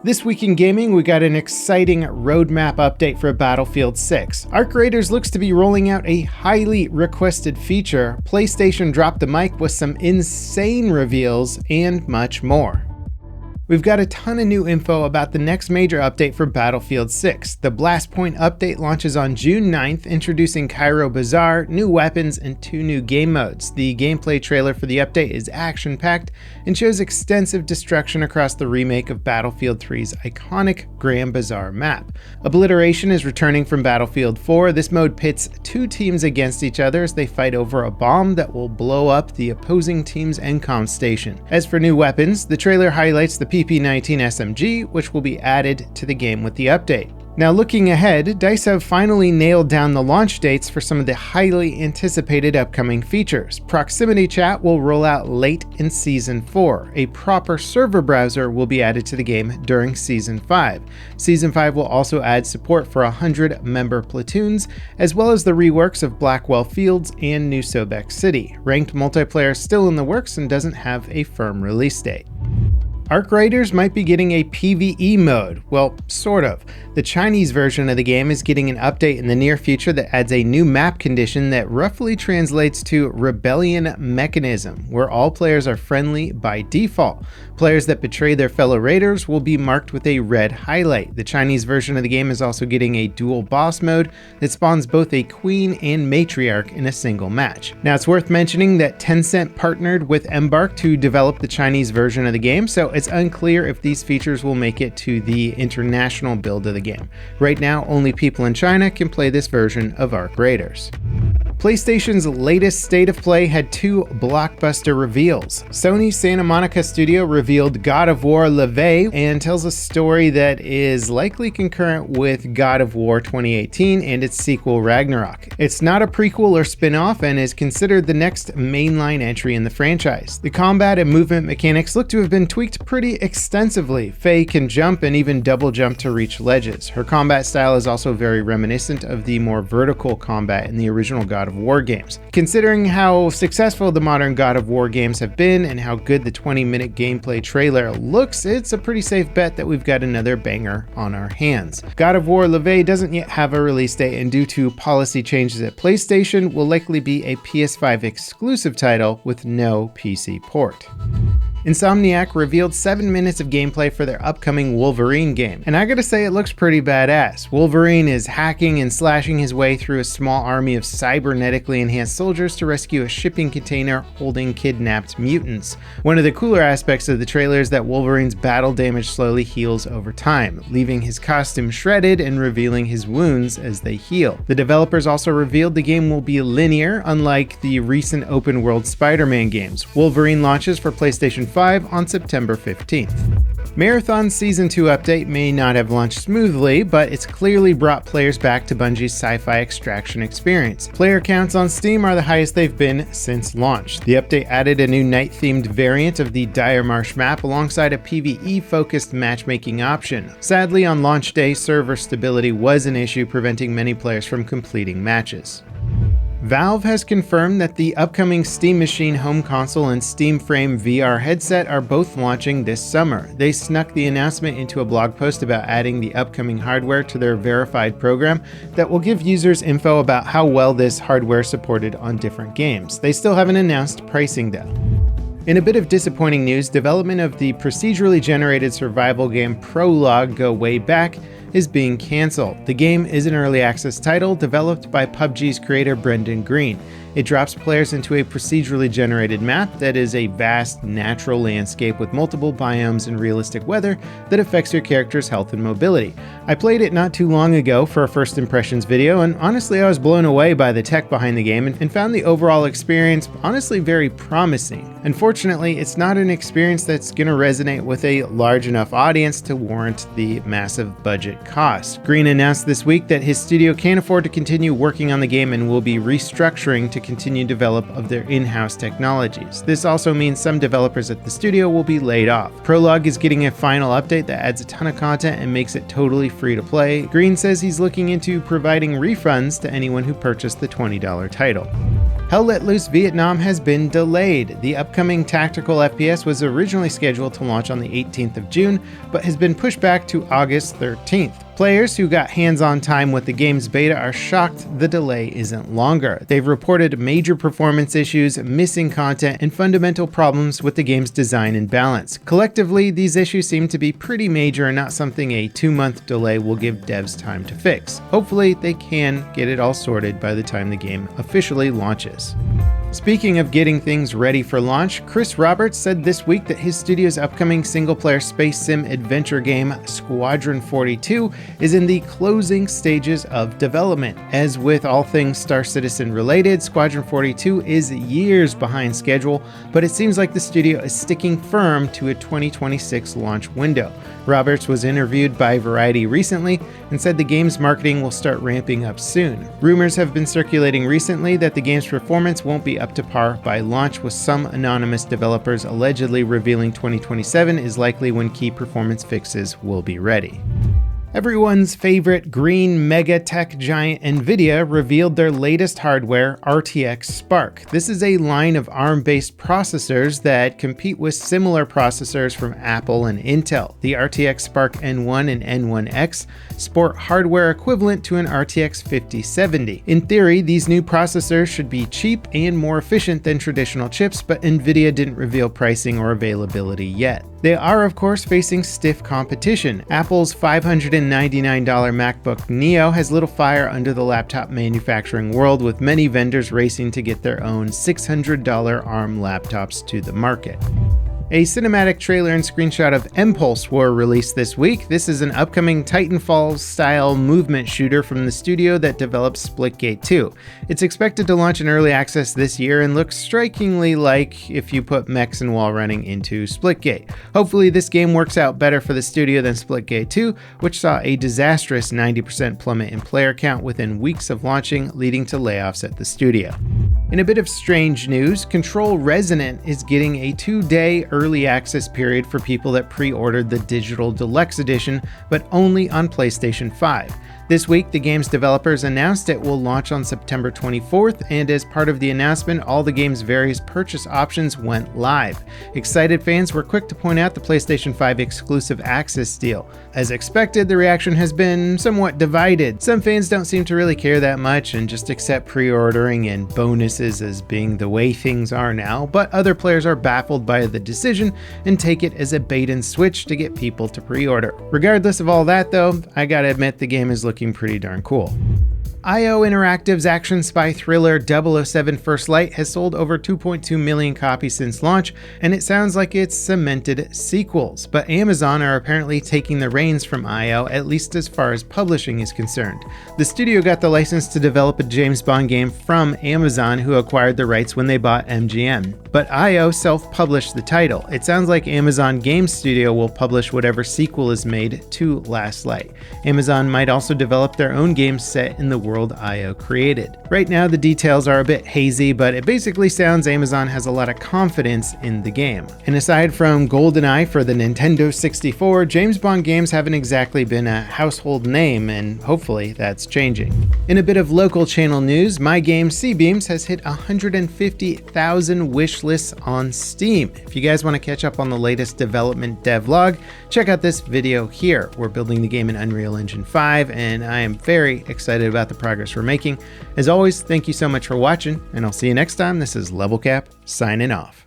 This week in gaming, we got an exciting roadmap update for Battlefield 6. Arc Raiders looks to be rolling out a highly requested feature, PlayStation dropped the mic with some insane reveals, and much more. We've got a ton of new info about the next major update for Battlefield 6. The Blast Point update launches on June 9th, introducing Cairo Bazaar, new weapons, and 2 new game modes. The gameplay trailer for the update is action-packed and shows extensive destruction across the remake of Battlefield 3's iconic Grand Bazaar map. Obliteration is returning from Battlefield 4. This mode pits 2 teams against each other as they fight over a bomb that will blow up the opposing team's ENCOM station. As for new weapons, the trailer highlights the PP-19 SMG, which will be added to the game with the update. Now looking ahead, DICE have finally nailed down the launch dates for some of the highly anticipated upcoming features. Proximity chat will roll out late in Season 4. A proper server browser will be added to the game during Season 5. Season 5 will also add support for 100-member platoons, as well as the reworks of Blackwell Fields and New Sobek City. Ranked multiplayer is still in the works and doesn't have a firm release date. Arc Raiders might be getting a PvE mode. Well, sort of. The Chinese version of the game is getting an update in the near future that adds a new map condition that roughly translates to Rebellion Mechanism, where all players are friendly by default. Players that betray their fellow raiders will be marked with a red highlight. The Chinese version of the game is also getting a dual boss mode that spawns both a queen and matriarch in a single match. Now it's worth mentioning that Tencent partnered with Embark to develop the Chinese version of the game, so it's unclear if these features will make it to the international build of the game. Right now, only people in China can play this version of Arc Raiders. PlayStation's latest State of Play had 2 blockbuster reveals. Sony's Santa Monica studio revealed God of War Laufey and tells a story that is likely concurrent with God of War 2018 and its sequel Ragnarok. It's not a prequel or spin-off and is considered the next mainline entry in the franchise. The combat and movement mechanics look to have been tweaked pretty extensively. Faye can jump and even double jump to reach ledges. Her combat style is also very reminiscent of the more vertical combat in the original God of War games. Considering how successful the modern God of War games have been and how good the 20-minute gameplay trailer looks, it's a pretty safe bet that we've got another banger on our hands. God of War Laufey doesn't yet have a release date, and due to policy changes at PlayStation, will likely be a PS5 exclusive title with no PC port. Insomniac revealed 7 minutes of gameplay for their upcoming Wolverine game, and I gotta say it looks pretty badass. Wolverine is hacking and slashing his way through a small army of cybernetically enhanced soldiers to rescue a shipping container holding kidnapped mutants. One of the cooler aspects of the trailer is that Wolverine's battle damage slowly heals over time, leaving his costume shredded and revealing his wounds as they heal. The developers also revealed the game will be linear, unlike the recent open-world Spider-Man games. Wolverine launches for PlayStation 5 on September 15th. Marathon's Season 2 update may not have launched smoothly, but it's clearly brought players back to Bungie's sci-fi extraction experience. Player counts on Steam are the highest they've been since launch. The update added a new night-themed variant of the Dire Marsh map alongside a PvE-focused matchmaking option. Sadly, on launch day, server stability was an issue, preventing many players from completing matches. Valve has confirmed that the upcoming Steam Machine home console and Steam Frame VR headset are both launching this summer. They snuck the announcement into a blog post about adding the upcoming hardware to their verified program that will give users info about how well this hardware is supported on different games. They still haven't announced pricing though. In a bit of disappointing news, development of the procedurally generated survival game Prologue Go Way Back is being cancelled. The game is an early access title developed by PUBG's creator Brendan Green. It drops players into a procedurally generated map that is a vast natural landscape with multiple biomes and realistic weather that affects your character's health and mobility. I played it not too long ago for a first impressions video, and honestly I was blown away by the tech behind the game and found the overall experience honestly very promising. Unfortunately, it's not an experience that's going to resonate with a large enough audience to warrant the massive budget cost. Green announced this week that his studio can't afford to continue working on the game and will be restructuring to continue development of their in-house technologies. This also means some developers at the studio will be laid off. Prologue is getting a final update that adds a ton of content and makes it totally free to play. Green says he's looking into providing refunds to anyone who purchased the $20 title. Hell Let Loose Vietnam has been delayed. The upcoming tactical FPS was originally scheduled to launch on the 18th of June, but has been pushed back to August 13th. Players who got hands-on time with the game's beta are shocked the delay isn't longer. They've reported major performance issues, missing content, and fundamental problems with the game's design and balance. Collectively, these issues seem to be pretty major and not something a 2-month delay will give devs time to fix. Hopefully, they can get it all sorted by the time the game officially launches. Speaking of getting things ready for launch, Chris Roberts said this week that his studio's upcoming single-player space sim adventure game, Squadron 42, is in the closing stages of development. As with all things Star Citizen related, Squadron 42 is years behind schedule, but it seems like the studio is sticking firm to a 2026 launch window. Roberts was interviewed by Variety recently and said the game's marketing will start ramping up soon. Rumors have been circulating recently that the game's performance won't be up to par by launch, with some anonymous developers allegedly revealing 2027 is likely when key performance fixes will be ready. Everyone's favorite green mega tech giant Nvidia revealed their latest hardware, RTX Spark. This is a line of ARM-based processors that compete with similar processors from Apple and Intel. The RTX Spark N1 and N1X sport hardware equivalent to an RTX 5070. In theory, these new processors should be cheap and more efficient than traditional chips, but Nvidia didn't reveal pricing or availability yet. They are, of course, facing stiff competition. Apple's $599 MacBook Neo has lit a fire under the laptop manufacturing world, with many vendors racing to get their own $600 ARM laptops to the market. A cinematic trailer and screenshot of Empulse were released this week. This is an upcoming Titanfall-style movement shooter from the studio that develops Splitgate 2. It's expected to launch in early access this year and looks strikingly like if you put mechs and wall running into Splitgate. Hopefully this game works out better for the studio than Splitgate 2, which saw a disastrous 90% plummet in player count within weeks of launching, leading to layoffs at the studio. In a bit of strange news, Control Resonant is getting a 2-day early access period for people that pre-ordered the digital deluxe edition, but only on PlayStation 5. This week, the game's developers announced it will launch on September 24th, and as part of the announcement, all the game's various purchase options went live. Excited fans were quick to point out the PlayStation 5 exclusive access deal. As expected, the reaction has been somewhat divided. Some fans don't seem to really care that much and just accept pre-ordering and bonuses as being the way things are now, but other players are baffled by the decision and take it as a bait and switch to get people to pre-order. Regardless of all that though, I gotta admit the game is looking pretty darn cool. IO Interactive's action spy thriller 007 First Light has sold over 2.2 million copies since launch, and it sounds like it's cemented sequels, but Amazon are apparently taking the reins from IO, at least as far as publishing is concerned. The studio got the license to develop a James Bond game from Amazon, who acquired the rights when they bought MGM, but IO self-published the title. It sounds like Amazon Game Studio will publish whatever sequel is made to Last Light. Amazon might also develop their own game set in the world IO created. Right now the details are a bit hazy, but it basically sounds Amazon has a lot of confidence in the game. And aside from GoldenEye for the Nintendo 64, James Bond games haven't exactly been a household name, and hopefully that's changing. In a bit of local channel news, my game Seabeams has hit 150,000 wish lists on Steam. If you guys want to catch up on the latest development devlog, check out this video here. We're building the game in Unreal Engine 5, and I am very excited about the progress we're making. As always, thank you so much for watching, and I'll see you next time. This is Level Cap, signing off.